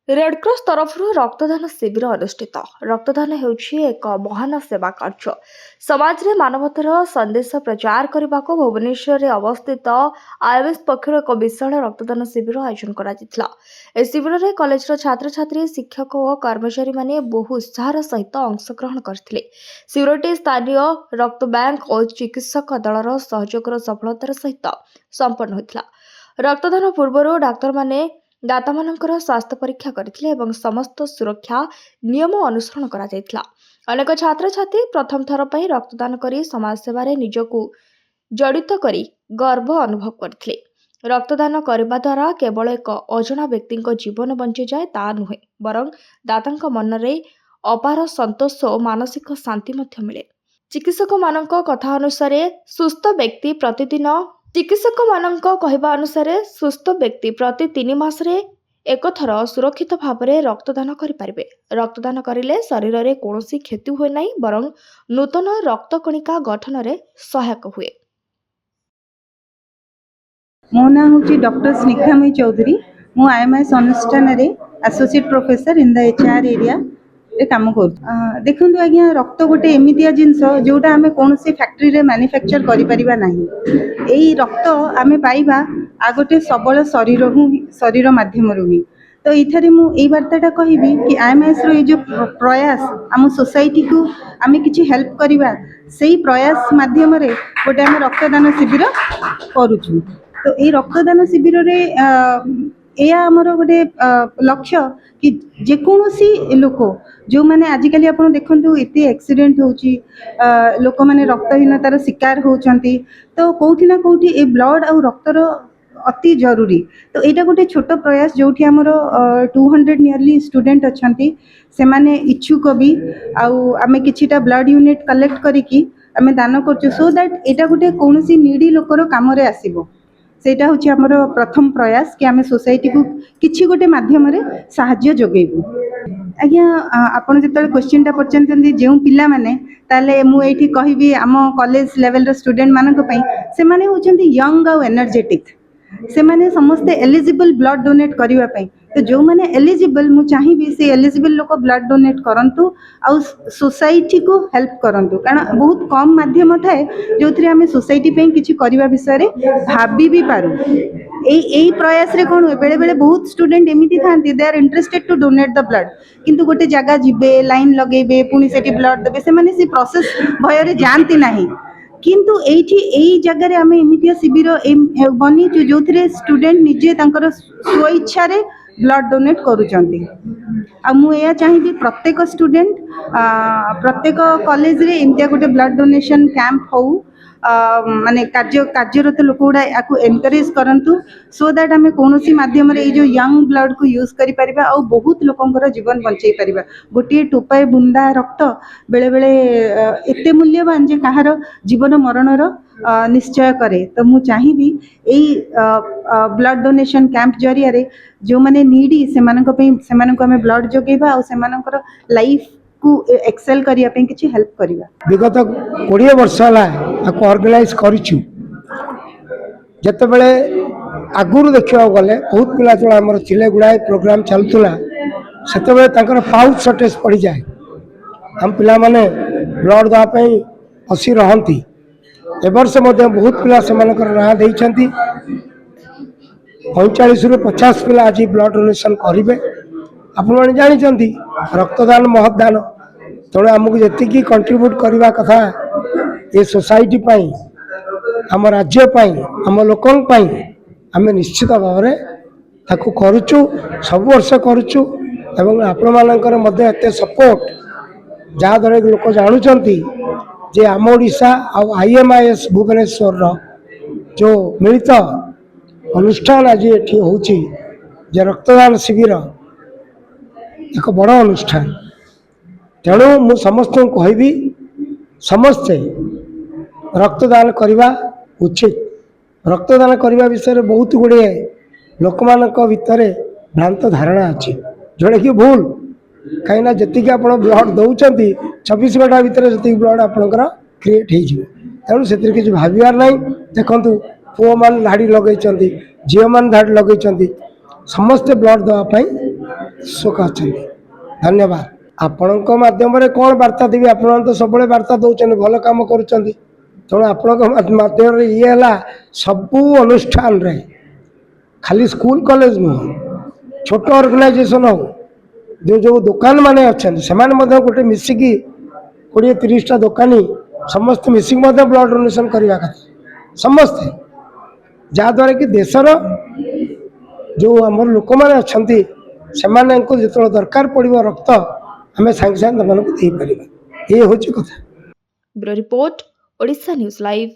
Red Cross तरफ रक्तदान शिविर अनुष्ठित। रक्तदान ହେଉଛି ଏକ ମହାନ ସେବା କାର୍ଯ୍ୟ। ସମାଜରେ ମାନବତାର ସନ୍ଦେଶ ପ୍ରଚାର କରିବାକୁ ଭୁବନେଶ୍ୱରରେ ଅବସ୍ଥିତ ଆଇଏମ୍ଏସ୍ ପକ୍ଷରୁ ଏକ ବିଶାଳ ରକ୍ତଦାନ ଶିବିର ଆୟୋଜନ କରାଯାଇଥିଲା। ଏହି ଶିବିରରେ କଲେଜର ଛାତ୍ରଛାତ୍ରୀ, ଶିକ୍ଷକ ଓ କର୍ମଚାରୀମାନେ ବହୁ ଉତ୍ସାହର ସହିତ ଅଂଶଗ୍ରହଣ କରିଥିଲେ। ଶିବିରଟି ସ୍ଥାନୀୟ ରକ୍ତ ବ୍ୟାଙ୍କ ଓ ଚିକିତ୍ସକ ଦଳର ସହଯୋଗର ସଫଳତାର ସହିତ ସମ୍ପନ୍ନ ହୋଇଥିଲା। ରକ୍ତଦାନ ପୂର୍ବରୁ ଡାକ୍ତରମାନେ ଦାତାମାନଙ୍କର ସ୍ୱାସ୍ଥ୍ୟ ପରୀକ୍ଷା କରିଥିଲେ ଏବଂ ସମସ୍ତ ସୁରକ୍ଷା ନିୟମ ଅନୁସରଣ କରାଯାଇଥିଲା। ଅନେକ ଛାତ୍ରଛାତ୍ରୀ ପ୍ରଥମ ଥର ପାଇଁ ରକ୍ତଦାନ କରି ସମାଜ ସେବାରେ ନିଜକୁ ଜଡ଼ିତ କରି ଗର୍ବ ଅନୁଭବ କରିଥିଲେ। ରକ୍ତଦାନ କରିବା ଦ୍ୱାରା କେବଳ ଏକ ଅଜଣା ବ୍ୟକ୍ତିଙ୍କ ଜୀବନ ବଞ୍ଚିଯାଏ ତାହା ନୁହେଁ, ବରଂ ଦାତାଙ୍କ ମନରେ ଅପାର ସନ୍ତୋଷ ଓ ମାନସିକ ଶାନ୍ତି ମଧ୍ୟ ମିଳେ। ଚିକିତ୍ସକମାନଙ୍କ କଥା ଅନୁସାରେ ସୁସ୍ଥ ବ୍ୟକ୍ତି ପ୍ରତି 3 ମାସରେ ଏକ ଥର ସୁରକ୍ଷିତ ଭାବରେ ରକ୍ତଦାନ କରିପାରିବେ। ରକ୍ତଦାନ କରିଲେ ଶରୀରରେ କୌଣସି କ୍ଷତି ହୁଏ ନାହିଁ, ବରଂ ନୂତନ ରକ୍ତକଣିକା ଗଠନରେ ସହାୟକ ହୁଏ। ମୋ ନାଁ ହେଉଛି ଡକ୍ଟର ସ୍ନିଗ୍ଧାମୟୀ ଚୌଧୁରୀ। ମୁଁ ଆଇଏମ୍ଏସ୍ ଅନୁଷ୍ଠାନରେ associate professor in the HR ଏରିଆରେ କାମ କରୁଛି। ଦେଖନ୍ତୁ ଆଜ୍ଞା, ରକ୍ତ ଗୋଟେ ଏମିତିଆ ଜିନିଷ ଯେଉଁଟା ଆମେ କୌଣସି ଫ୍ୟାକ୍ଟ୍ରିରେ ମ୍ୟାନୁଫ୍ୟାକ୍ଚର କରିପାରିବା ନାହିଁ। ଏଇ ରକ୍ତ ଆମେ ପାଇବା ଗୋଟେ ସବଳ ଶରୀର ମାଧ୍ୟମରୁ ହିଁ। ତ ଏଇଠାରେ ମୁଁ ଏଇ ବାର୍ତ୍ତାଟା କହିବି କି ଆଇଏମ୍ଏସ୍ର ଏଇ ଯେଉଁ ପ୍ରୟାସ ଆମ ସୋସାଇଟିକୁ ଆମେ କିଛି ହେଲ୍ପ କରିବା, ସେଇ ପ୍ରୟାସ ମାଧ୍ୟମରେ ଗୋଟେ ଆମେ ରକ୍ତଦାନ ଶିବିର କରୁଛୁ। ତ ଏଇ ରକ୍ତଦାନ ଶିବିରରେ ଏହା ଆମର ଗୋଟେ ଲକ୍ଷ୍ୟ କି ଯେକୌଣସି ଲୋକ ଯେଉଁମାନେ ଆଜିକାଲି ଆପଣ ଦେଖନ୍ତୁ ଏତେ ଆକ୍ସିଡେଣ୍ଟ ହେଉଛି, ଲୋକମାନେ ରକ୍ତହୀନତାର ଶିକାର ହେଉଛନ୍ତି। ତ କେଉଁଠି ନା କେଉଁଠି ଏ ବ୍ଲଡ଼ ଆଉ ରକ୍ତର ଅତି ଜରୁରୀ। ତ ଏଇଟା ଗୋଟେ ଛୋଟ ପ୍ରୟାସ ଯେଉଁଠି ଆମର 200 ନିୟରଲି ଷ୍ଟୁଡେଣ୍ଟ ଅଛନ୍ତି, ସେମାନେ ଇଚ୍ଛୁକ ବି। ଆଉ ଆମେ କିଛିଟା ବ୍ଲଡ଼ ୟୁନିଟ୍ କଲେକ୍ଟ କରିକି ଆମେ ଦାନ କରୁଛୁ, ସୋ ଦ୍ୟାଟ୍ ଏଇଟା ଗୋଟେ କୌଣସି ନିଡି ଲୋକର କାମରେ ଆସିବ। ସେଇଟା ହେଉଛି ଆମର ପ୍ରଥମ ପ୍ରୟାସ କି ଆମେ ସୋସାଇଟିକୁ କିଛି ଗୋଟେ ମାଧ୍ୟମରେ ସାହାଯ୍ୟ ଯୋଗେଇବୁ। ଆଜ୍ଞା, ଆପଣ ଯେତେବେଳେ କ୍ୱେଶ୍ଚିନ୍ଟା ପଚାରିଛନ୍ତି ଯେଉଁ ପିଲାମାନେ, ତାହେଲେ ମୁଁ ଏଇଠି କହିବି ଆମ କଲେଜ ଲେଭେଲର ଷ୍ଟୁଡେଣ୍ଟମାନଙ୍କ ପାଇଁ, ସେମାନେ ହେଉଛନ୍ତି ୟଙ୍ଗ ଆଉ ଏନର୍ଜେଟିକ୍। ସେମାନେ ସମସ୍ତେ ଏଲିଜିବଲ୍ ବ୍ଲଡ଼ ଡୋନେଟ୍ କରିବା ପାଇଁ। ତ ଯେଉଁମାନେ ଏଲିଜିବଲ୍, ମୁଁ ଚାହିଁବି ସେ ଏଲିଜିବଲ୍ ଲୋକ ବ୍ଲଡ଼ ଡୋନେଟ୍ କରନ୍ତୁ ଆଉ ସୋସାଇଟିକୁ ହେଲ୍ପ କରନ୍ତୁ। କାରଣ ବହୁତ କମ୍ ମାଧ୍ୟମ ଥାଏ ଯେଉଁଥିରେ ଆମେ ସୋସାଇଟି ପାଇଁ କିଛି କରିବା ବିଷୟରେ ଭାବି ବି ପାରୁ। ଏଇ ପ୍ରୟାସରେ କ'ଣ ହୁଏ, ବେଳେବେଳେ ବହୁତ ଷ୍ଟୁଡେଣ୍ଟ ଏମିତି ଥାନ୍ତି, ଦେ ଆର୍ ଇଣ୍ଟରେଷ୍ଟେଡ୍ ଟୁ ଡୋନେଟ୍ ଦ ବ୍ଲଡ଼, କିନ୍ତୁ ଗୋଟେ ଜାଗା ଯିବେ, ଲାଇନ୍ ଲଗେଇବେ, ପୁଣି ସେଠି ବ୍ଲଡ଼ ଦେବେ, ସେମାନେ ସେ ପ୍ରସେସ୍ ଭୟରେ ଯାଆନ୍ତି ନାହିଁ। କିନ୍ତୁ ଏଇଠି ଏଇ ଜାଗାରେ ଆମେ ଏମିତିଆ ଶିବିର ବନେଇଛୁ ଯେଉଁଥିରେ ଷ୍ଟୁଡେଣ୍ଟ ନିଜେ ତାଙ୍କର ସ୍ୱଇଚ୍ଛାରେ ବ୍ଲଡ଼ ଡୋନେଟ୍ କରୁଛନ୍ତି। ଆଉ ମୁଁ ଏହା ଚାହିଁବି ପ୍ରତ୍ୟେକ ଷ୍ଟୁଡେଣ୍ଟ, ପ୍ରତ୍ୟେକ କଲେଜରେ ଏମିତିଆ ଗୋଟେ ବ୍ଲଡ଼ ଡୋନେସନ୍ କ୍ୟାମ୍ପ ହଉ, ମାନେ କାର୍ଯ୍ୟରତ ଲୋକ ଗୁଡ଼ା ୟାକୁ ଏନକରେଜ କରନ୍ତୁ, ସୋ ଦ୍ୟାଟ୍ ଆମେ କୌଣସି ମାଧ୍ୟମରେ ଏଇ ଯେଉଁ ୟଙ୍ଗ ବ୍ଲଡ଼କୁ ୟୁଜ୍ କରିପାରିବା ଆଉ ବହୁତ ଲୋକଙ୍କର ଜୀବନ ବଞ୍ଚେଇ ପାରିବା। ଗୋଟିଏ ଟୋପାଏ ବୁନ୍ଦା ରକ୍ତ ବେଳେବେଳେ ଏତେ ମୂଲ୍ୟବାନ ଯେ କାହାର ଜୀବନ ମରଣର ନିଶ୍ଚୟ କରେ। ତ ମୁଁ ଚାହିଁବି ଏଇ ବ୍ଲଡ଼ ଡୋନେସନ୍ କ୍ୟାମ୍ପ ଜରିଆରେ ଯେଉଁମାନେ ନିଡି ସେମାନଙ୍କୁ ଆମେ ବ୍ଲଡ଼ ଯୋଗାଇବା ଆଉ ସେମାନଙ୍କର ଲାଇଫକୁ ଏକ୍ସେଲ କରିବା ପାଇଁ କିଛି ହେଲ୍ପ କରିବା। विगत 20 वर्ष है अर्गानाइज करूँ। जितेबले आगुरी देखा गले बहुत पिला जो आम चिले गुड़ाए प्रोग्राम चलूला से पाउच सर्टेज पड़ जाए। आम पिला माने ब्लड देवाई हसी रहती। एवर्ष बहुत पिला से ना दे 45 ରୁ 50 पिला आज ब्लड डोनेशन करेंगे। आपण जानते रक्तदान महदान, तेणु आमको जी कंट्रीब्यूट करने कथा ये सोसाइटी पाई, आम राज्य पाई, आम लोकों पाई आम निश्चित भाव में ताकू करुचु, सब वर्ष करुचु। एवं आपण मानकर मध्य एते सपोर्ट जहाँद्वारा लोक जानुचंती जे आम ओडिशा आ IMIS भुवनेश्वर जो मिलित अनुष्ठान आज ये होची जे रक्तदान शिविर एक बड़ अनुष्ठान। तेणु मु समस्त कहबी समस्ते रक्तदान करवा उचित। रक्तदान करने विषय बहुत गुड़े लोक मान भितर भ्रांत धारणा अच्छी, जोटा कि भूल। कहीं जी आप ब्लड दौरान 24 घंटा भितर जी ब्लड आपंकर क्रिएट हो, से किसी भावार ना। देखु पुओ मान धाड़ी लगे, झील मान धाड़ी लगे, समस्ते ब्लड देवाई ସୁଖ ଅଛନ୍ତି। ଧନ୍ୟବାଦ। ଆପଣଙ୍କ ମାଧ୍ୟମରେ କ'ଣ ବାର୍ତ୍ତା ଦେବି? ଆପଣ ତ ସବୁବେଳେ ବାର୍ତ୍ତା ଦେଉଛନ୍ତି, ଭଲ କାମ କରୁଛନ୍ତି। ତେଣୁ ଆପଣଙ୍କ ମାଧ୍ୟମରେ ଇଏ ହେଲା ସବୁ ଅନୁଷ୍ଠାନରେ, ଖାଲି ସ୍କୁଲ କଲେଜ ନୁହଁ, ଛୋଟ ଅର୍ଗାନାଇଜେସନ ହଉ, ଯେଉଁ ଦୋକାନ ମାନେ ଅଛନ୍ତି ସେମାନେ ମଧ୍ୟ ଗୋଟେ ମିଶିକି 20-30ଟା ଦୋକାନୀ ସମସ୍ତେ ମିଶିକି ମଧ୍ୟ ବ୍ଲଡ଼ ଡୋନେସନ୍ କରିବା କଥା ସମସ୍ତେ, ଯାହାଦ୍ୱାରା କି ଦେଶର ଯେଉଁ ଆମର ଲୋକମାନେ ଅଛନ୍ତି ସେମାନଙ୍କୁ ଯେତେବେଳେ ଦରକାର ପଡ଼ିବ ରକ୍ତ ଆମେ ସାଙ୍ଗେ ସାଙ୍ଗେ ସେମାନଙ୍କୁ ଦେଇପାରିବା। ଏ ହେଉଛି କଥା। Bureau report, Odisha news live.